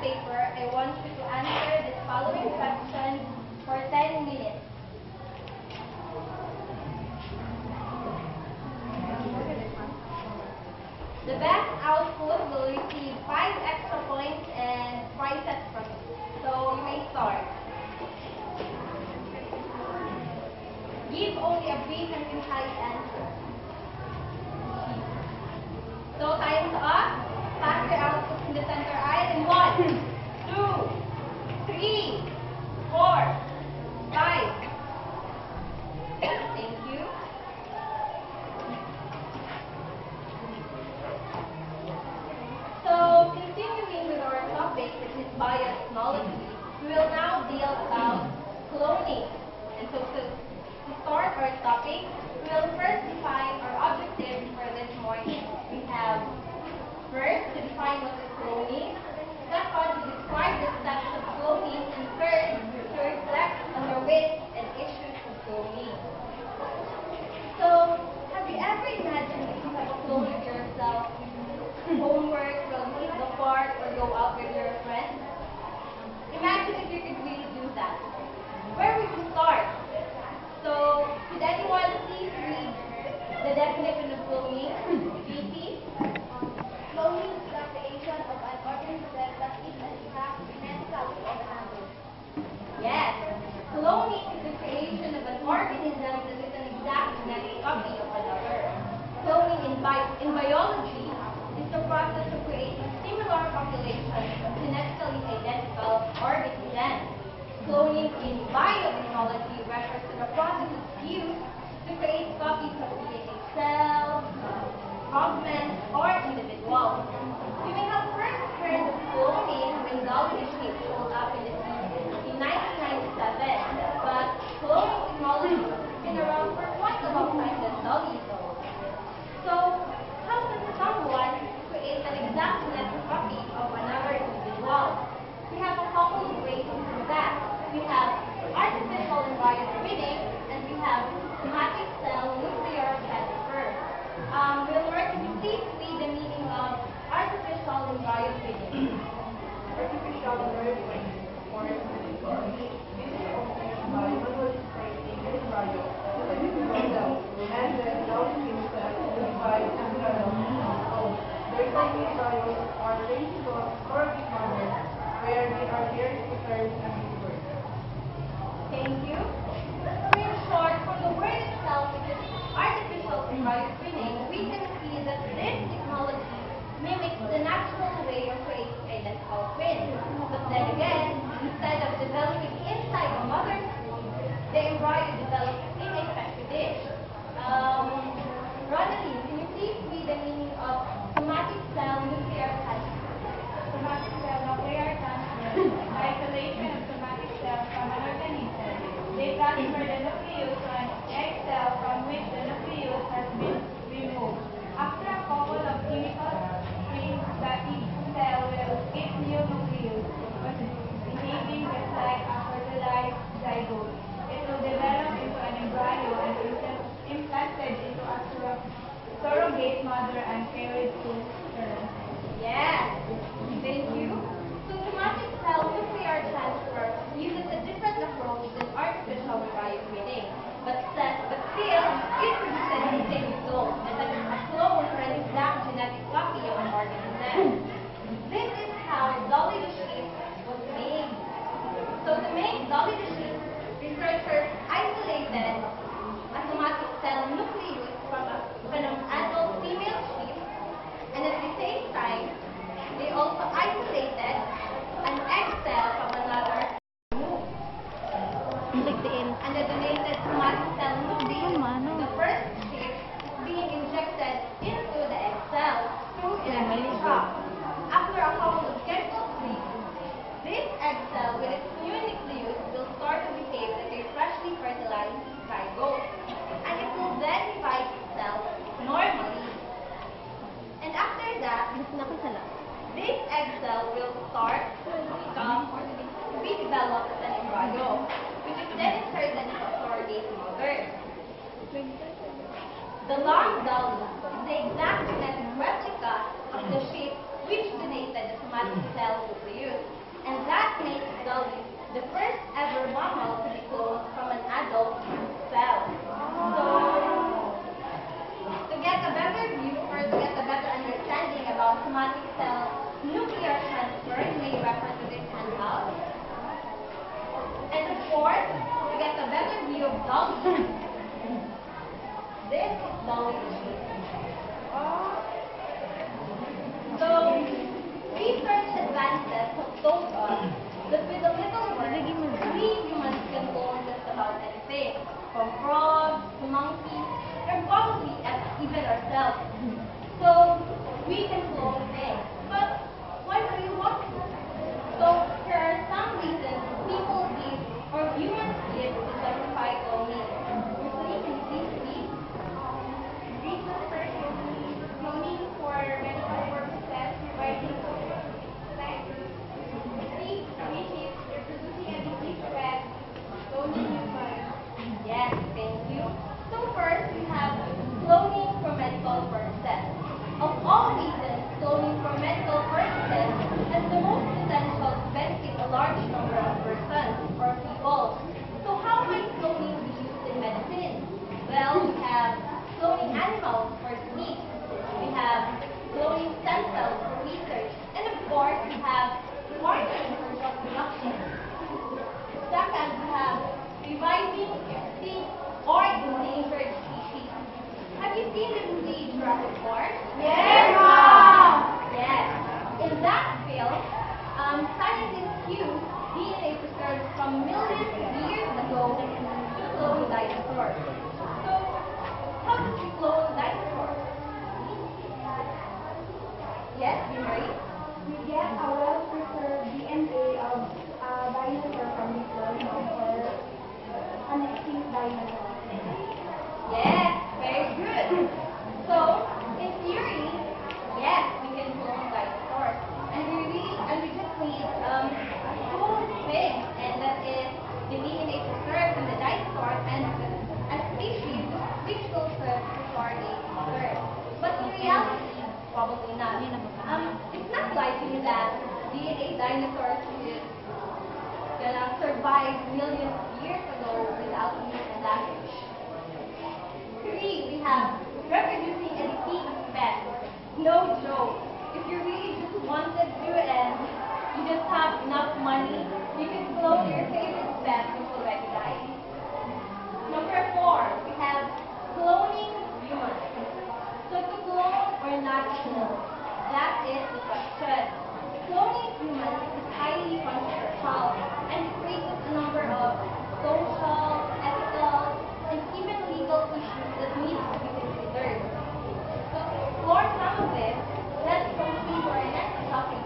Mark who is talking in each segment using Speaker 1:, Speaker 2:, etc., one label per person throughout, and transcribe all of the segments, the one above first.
Speaker 1: paper, I want you to answer this following question for 10 minutes. The best output will receive 5 extra points and prizes from you. So you may start. Give only a brief and concise answer. So time's up. Pass your output in the center aisle in 1, 2, 3, 4, 5. Thank you. So continuing with our topic, which is biotechnology, we will now deal about cloning. And so to start our topic, we will first define our objectives for this morning. We have first to define what is cloning, second to describe the steps of cloning, and third to reflect on the risks and issues of cloning. So have you ever imagined that you have a clone of yourself, homework, while you eat the park, or go out with your friends? Imagine if you could really do that. Where would you start? So, could anyone please read the definition of cloning? GT?
Speaker 2: Cloning is the creation of an organism that is an exact genetic copy of another.
Speaker 1: Yes. Cloning is the creation of an organism that is an exact genetic copy of another. Cloning in biology is the process of creating similar populations of genetically identical organisms. Cloning in biotechnology refers to the process used to create copies of DNA cells, fragments, or individuals. You may have first heard of cloning when Dolly the sheep showed up in the TV in 1997, but cloning technology has been around for quite a long time than Dolly is old. So, how can someone create an exact genetic copy of another individual? We have a couple of ways to do that. We have artificial embryo breeding, and we have somatic cell nuclear transfer. Wilmer, can you please read the meaning of artificial embryo breeding?
Speaker 3: Artificial embryo breeding, or artificial, is the obtained by manually selecting an embryo from a individual cell, and then allowing him to modify and develop his own. The resulting embryos are raised to a surrogate mother, where they are there to serve and give birth.
Speaker 1: Thank you. So in short, from the word itself, which is artificial embryo breeding, we can see that this technology mimics the natural way of creating identical twins. But then again, instead of developing inside the mother's womb, the embryo develops in a petri dish. Ronaline, can you please read the meaning of somatic cell nuclear transfer?
Speaker 2: Somatic cell nuclear transfer is the isolation of somatic cells from an organism. They transfer the nucleus to an egg cell from which the nucleus has been removed. After a couple of chemical springs, the cell will its new nucleus, behaving just like a fertilized zygote. It will develop into an embryo and be implanted into a surrogate mother and carried to term.
Speaker 1: Yes, thank you. So somatic cell nuclear transfer uses a different approach than artificial embryo breeding, but still, it produces the same result as a clone or an exact genetic copy of an organism. This is how Dolly the sheep was made. So to make Dolly the sheep, researchers isolated a somatic cell nucleus from an adult female sheep, and at the same time, they also isolated an egg cell from another moose. And the donated somatic cell nucleus of the first sheep is being injected into the egg cell through electric shock. After a couple of scheduled weeks, this egg cell with its new nucleus will start to behave like a freshly fertilized zygote, and it will then divide itself normally. And after that, this egg cell will start to become or to be developed as an embryo, which is then inserted into a surrogate mother. The large Dolly is the exact genetic replica of the sheep which donated the somatic cell nucleus. refer to this handout. And of course, to get a better view of Dolly, this is Dolly the sheep. So, research advances have told us that with a little work, we humans can clone just about anything, from frogs to monkeys, and probably even ourselves. So, we can clone things. But why do we want to? So, here are some reasons people give or humans give to justify cloning. Usually, can you please read?
Speaker 2: Reasons for cloning for medical purposes, providing sex, see, which is reproducing a disease pet, cloning human.
Speaker 1: Yes, thank you. So first, we have cloning for medical purposes. Of all reasons, cloning for medical purposes has the most potential to benefit a large number of persons or people. So how might cloning be used in medicine? Well, we have cloning animals for disease. We have cloning stem cells for research. And of course, we have farming for drug production. Second, we have reviving extinct or endangered species. Have you seen the movie Jurassic Park?
Speaker 2: Yes, Mom!
Speaker 1: Yes. In that film, scientists used DNA preserved from millions of years ago to clone dinosaurs. So, how did we clone dinosaurs? Yes, Mary?
Speaker 2: We get a well-preserved DNA of a dinosaur from the clone or an extinct dinosaur.
Speaker 1: Yes, very good. So, in theory, yes, we can clone dinosaurs. And we just need a cool thing, and that is the DNA preserved in the dinosaur and a species which will serve to our others. But in reality, probably not. It's not likely that DNA dinosaurs is gonna survive millions of years ago without human damage. Three, we have reproducing a disease pet. No joke. If you really just wanted to and you just have enough money, you can clone your favorite pet who's already died. Number four, we have cloning humans. So to clone or not to clone? That is the question. Cloning humans is highly controversial and it raises a number of social, ethical, and even legal issues that need to be considered. So to explore some of this, let's proceed to our next topic,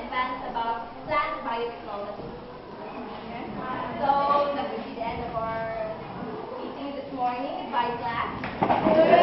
Speaker 1: advance about plant biotechnology. So, that will be the end of our meeting this morning. Bye, class.